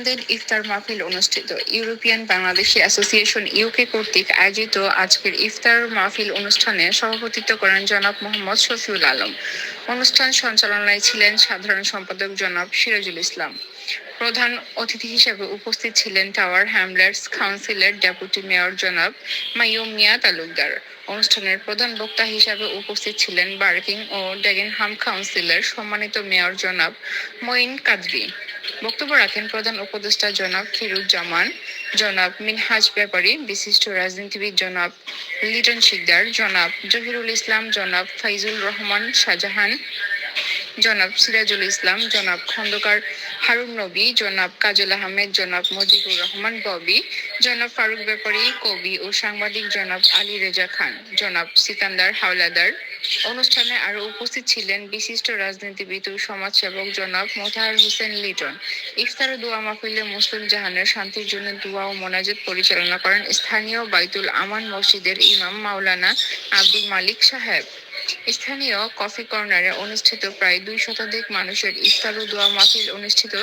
আনন্দের ইফতার মাহফিল অনুষ্ঠিত। ইউরোপিয়ান বাংলাদেশি অ্যাসোসিয়েশন ইউকে কর্তৃক আয়োজিত আজকের ইফতার মাহফিল অনুষ্ঠানে সভাপতিত্ব করেন জনাব মোহাম্মদ শফিউল আলম। অনুষ্ঠান সঞ্চালনায় ছিলেন সাধারণ সম্পাদক জনাব সিরাজুল ইসলাম। প্রধান অতিথি হিসেবে উপস্থিত ছিলেন টাওয়ার হ্যামলেটস কাউন্সিলের ডেপুটি মেয়র জনাব মাইয়ুম মিয়া তালুকদার। অনুষ্ঠানের প্রধান বক্তা হিসেবে উপস্থিত ছিলেন বার্কিং ও ডেগেনহাম কাউন্সিলের সম্মানিত মেয়র জনাব মঈন কাদরি। বক্তব্য রাখেন প্রধান উপদেষ্টা জনাব খিরুজ্জামান, জনাব মিনহাজ ব্যাপারী, বিশিষ্ট রাজনীতিবিদ জনাব লিটন শিকদার, জনাব জহিরুল ইসলাম, জনাব ফাইজুল রহমান শাহজাহান, জনাব সিরাজুল ইসলাম, জনাব খন্দকার হারুন নবী, জনাব কাজল আহমেদ, জনাব মুজিবুর রহমান ববি, জনাব ফারুক ব্যাপারী, কবি ও সাংবাদিক জনাব আলী রেজা খান, জনাব সিকান্দার হাওলাদার। অনুষ্ঠানে আরো উপস্থিত ছিলেন বিশিষ্ট রাজনীতিবিদ ও সমাজসেবক জনাব মোতাহার হোসেন লিটন। ইফতার ও দোয়া মাহফিলে মুসলিম জাহানের শান্তির জন্য দোয়া ও মোনাজাত পরিচালনা করেন স্থানীয় বাইতুল আমান মসজিদের ইমাম মাওলানা আব্দুল মালিক সাহেব। স্থানীয় কফি কর্নারে অনুষ্ঠিত প্রায় 200 মানুষের ইফতার ও দোয়া মাহফিল অনুষ্ঠিত।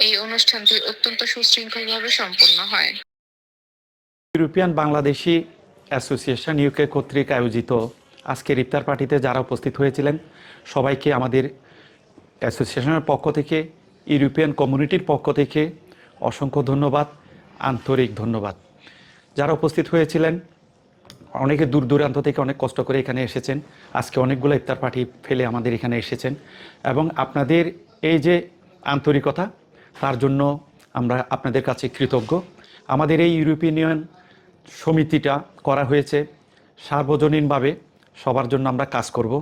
এই অনুষ্ঠানটি অত্যন্ত সুশৃঙ্খলভাবে সম্পন্ন হয়। ইউরোপিয়ান বাংলাদেশি অ্যাসোসিয়েশন ইউকে কর্তৃক আয়োজিত আজকের ইফতার পার্টিতে যারা উপস্থিত হয়েছিলেন সবাইকে আমাদের অ্যাসোসিয়েশনের পক্ষ থেকে, ইউরোপিয়ান কমিউনিটির পক্ষ থেকে অসংখ্য ধন্যবাদ, আন্তরিক ধন্যবাদ। যারা উপস্থিত হয়েছিলেন অনেকে দূর দূরান্ত থেকে অনেক কষ্ট করে এখানে এসেছেন, আজকে অনেকগুলো ইফতার পার্টি ফেলে আমাদের এখানে এসেছেন এবং আপনাদের এই যে আন্তরিকতা তার জন্য আমরা আপনাদের কাছে কৃতজ্ঞ। আমাদের এই ইউরোপিয়ান ইউনিয়ন সমিতিটা করা হয়েছে সার্বজনীনভাবে, সবার জন্য আমরা কাজ করব,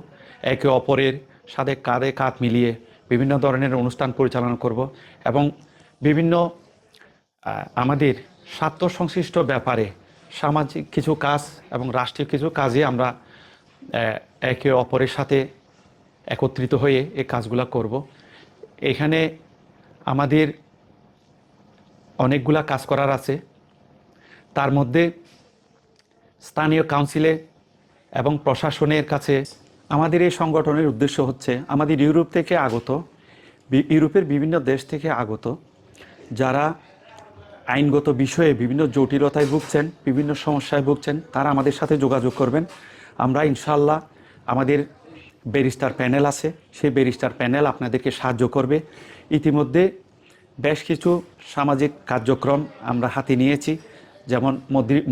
একে অপরের সাথে কাঁধে কাঁধ মিলিয়ে বিভিন্ন ধরনের অনুষ্ঠান পরিচালনা করব এবং বিভিন্ন আমাদের স্বার্থ সংশ্লিষ্ট ব্যাপারে সামাজিক কিছু কাজ এবং রাষ্ট্রীয় কিছু কাজে আমরা একে অপরের সাথে একত্রিত হয়ে এই কাজগুলো করব। এখানে আমাদের অনেকগুলা কাজ করার আছে, তার মধ্যে স্থানীয় কাউন্সিলে এবং প্রশাসনের কাছে আমাদের এই সংগঠনের উদ্দেশ্য হচ্ছে আমাদের ইউরোপ থেকে আগত, ইউরোপের বিভিন্ন দেশ থেকে আগত যারা আইনগত বিষয়ে বিভিন্ন জটিলতায় ভুগছেন, বিভিন্ন সমস্যায় ভুগছেন, তারা আমাদের সাথে যোগাযোগ করবেন। আমরা ইনশাআল্লাহ আমাদের ব্যারিস্টার প্যানেল আছে, সেই ব্যারিস্টার প্যানেল আপনাদেরকে সাহায্য করবে। ইতিমধ্যে বেশ কিছু সামাজিক কার্যক্রম আমরা হাতে নিয়েছি, যেমন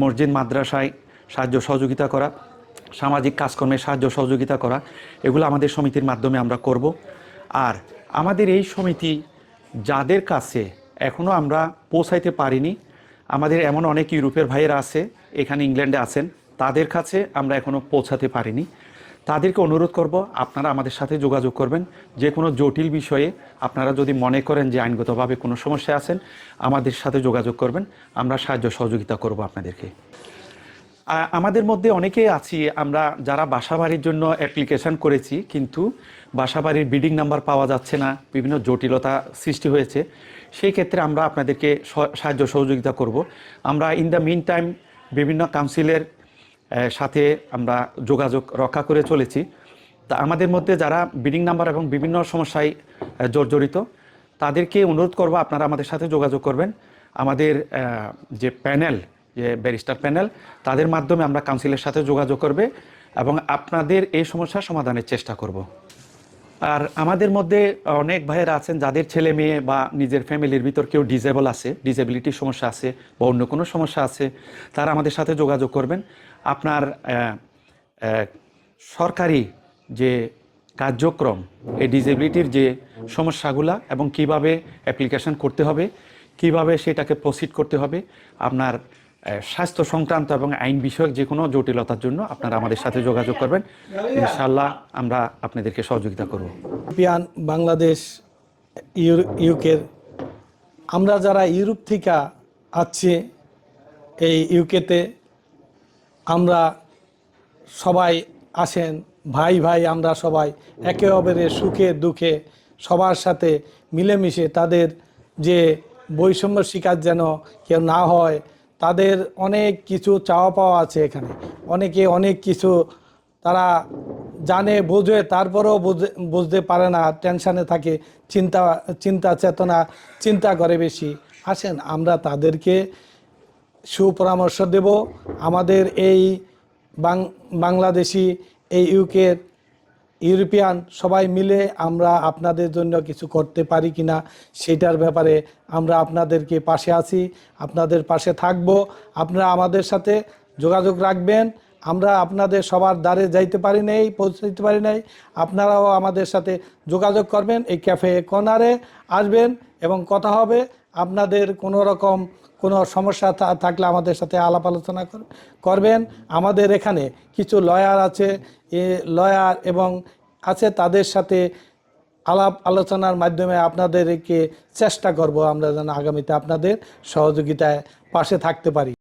মসজিদ মাদ্রাসায় সাহায্য সহযোগিতা করা, সামাজিক কাজকর্মে সাহায্য সহযোগিতা করা, এগুলো আমাদের সমিতির মাধ্যমে আমরা করব। আর আমাদের এই সমিতি যাদের কাছে এখনও আমরা পৌঁছাইতে পারিনি, আমাদের এমন অনেক ইউরোপের ভাইয়েরা আছে, এখানে ইংল্যান্ডে আছেন, তাদের কাছে আমরা এখনও পৌঁছাতে পারিনি। তাদেরকে অনুরোধ করব আপনারা আমাদের সাথে যোগাযোগ করবেন। যে কোনো জটিল বিষয়ে আপনারা যদি মনে করেন যে আইনগতভাবে কোনো সমস্যায় আছেন, আমাদের সাথে যোগাযোগ করবেন, আমরা সাহায্য সহযোগিতা করব আপনাদেরকে। আমাদের মধ্যে অনেকেই আছি আমরা যারা বাসাবাড়ির জন্য অ্যাপ্লিকেশন করেছি, কিন্তু বাসাবাড়ির বিল্ডিং নাম্বার পাওয়া যাচ্ছে না, বিভিন্ন জটিলতা সৃষ্টি হয়েছে। সেই ক্ষেত্রে আমরা আপনাদেরকে সাহায্য সহযোগিতা করব। আমরা ইন দ্য মিন টাইম বিভিন্ন কাউন্সিলের সাথে আমরা যোগাযোগ রক্ষা করে চলেছি। তা আমাদের মধ্যে যারা বিল্ডিং নাম্বার এবং বিভিন্ন সমস্যায় জর্জরিত, তাদেরকে অনুরোধ করব আপনারা আমাদের সাথে যোগাযোগ করবেন। আমাদের যে প্যানেল, যে ব্যারিস্টার প্যানেল, তাদের মাধ্যমে আমরা কাউন্সিলের সাথে যোগাযোগ করবে এবং আপনাদের এই সমস্যার সমাধানের চেষ্টা করব। আর আমাদের মধ্যে অনেক ভাইয়েরা আছেন যাদের ছেলে মেয়ে বা নিজের ফ্যামিলির ভিতর কেউ ডিসেবল আছে, ডিসেবিলিটির সমস্যা আছে বা অন্য কোনো সমস্যা আছে, তারা আমাদের সাথে যোগাযোগ করবেন। আপনার সরকারি যে কার্যক্রম, এই ডিসেবিলিটির যে সমস্যাগুলা এবং কিভাবে অ্যাপ্লিকেশন করতে হবে, কিভাবে সেটাকে প্রসিড করতে হবে, আপনার স্বাস্থ্য সংক্রান্ত এবং আইন বিষয়ক যে কোনো জটিলতার জন্য আপনারা আমাদের সাথে যোগাযোগ করবেন। ইনশাআল্লাহ আমরা আপনাদেরকে সহযোগিতা করব। ইউরোপিয়ান বাংলাদেশ ইউকের আমরা যারা ইউরোপ থেকে আছি এই ইউকেতে, আমরা সবাই আসেন ভাই ভাই, আমরা সবাই একে অপরের সুখে দুঃখে সবার সাথে মিলেমিশে তাদের যে বৈষম্য শিকার যেন কেউ না হয়, তাদের অনেক কিছু চাওয়া পাওয়া আছে এখানে, অনেকে অনেক কিছু তারা জানে বোঝে তারপরেও বুঝতে পারে না, টেনশানে থাকে, চিন্তা চেতনা চিন্তা করে বেশি। আসেন আমরা তাদেরকে সুপরামর্শ দেব। আমাদের এই বাংলাদেশি, এই ইউরোপিয়ান সবাই মিলে আমরা আপনাদের জন্য কিছু করতে পারি কিনা সেটার ব্যাপারে আমরা আপনাদেরকে পাশে আছি, আপনাদের পাশে থাকব। আপনারা আমাদের সাথে যোগাযোগ রাখবেন। আমরা আপনাদের সবার দ্বারে যাইতে পারি নাই, পৌঁছাইতে পারি নাই, আপনারাও আমাদের সাথে যোগাযোগ করবেন। এই ক্যাফে কর্নারে আসবেন এবং কথা হবে। আপনাদের কোনো রকম কোনো সমস্যা থাকলে আমাদের সাথে আলাপ আলোচনা করবেন। আমাদের এখানে কিছু লয়ার আছে, লয়ার এবং আছে, তাদের সাথে আলাপ আলোচনার মাধ্যমে আপনাদেরকে চেষ্টা করব আমরা যেন আগামীতে আপনাদের সহযোগিতায় পাশে থাকতে পারি।